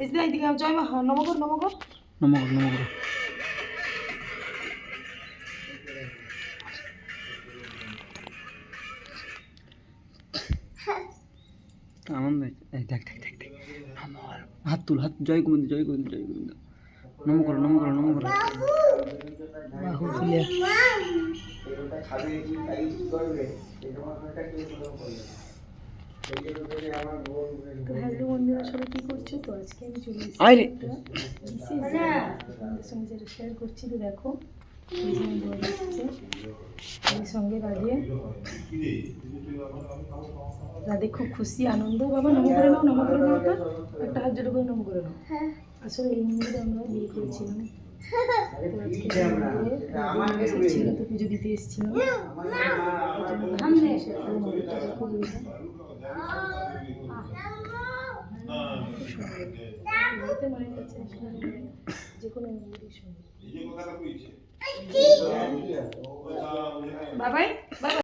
এইদিকে জয় মা নমকর নমকর নমকর নমকর আনন্দ দেখ দেখ দেখ দেখ আমার হাত তুল হাত জয় গোবিন্দ জয় গোবিন্দ জয় গোবিন্দ নমকর নমকর নমকর বাহু তুলে হ্যালো বন্ধুরা সবাই কী করছো? তো আজকে আমি চলে এসেছি আপনাদের সঙ্গে যেটা শেয়ার করছি। তো দেখো এর সঙ্গে রাধে খুব খুশি আনন্দ। বাবা নম করে নাও নম করে নাও, একটা হাত জোড়ো করে নম করে নাও। আসলে এই মন্দিরে আমরা বিয়ে করেছিলাম, ছিল তো পুজো দিতে এসেছিলাম। যে কোনো মন্দিরের সঙ্গে বাবাই বাবা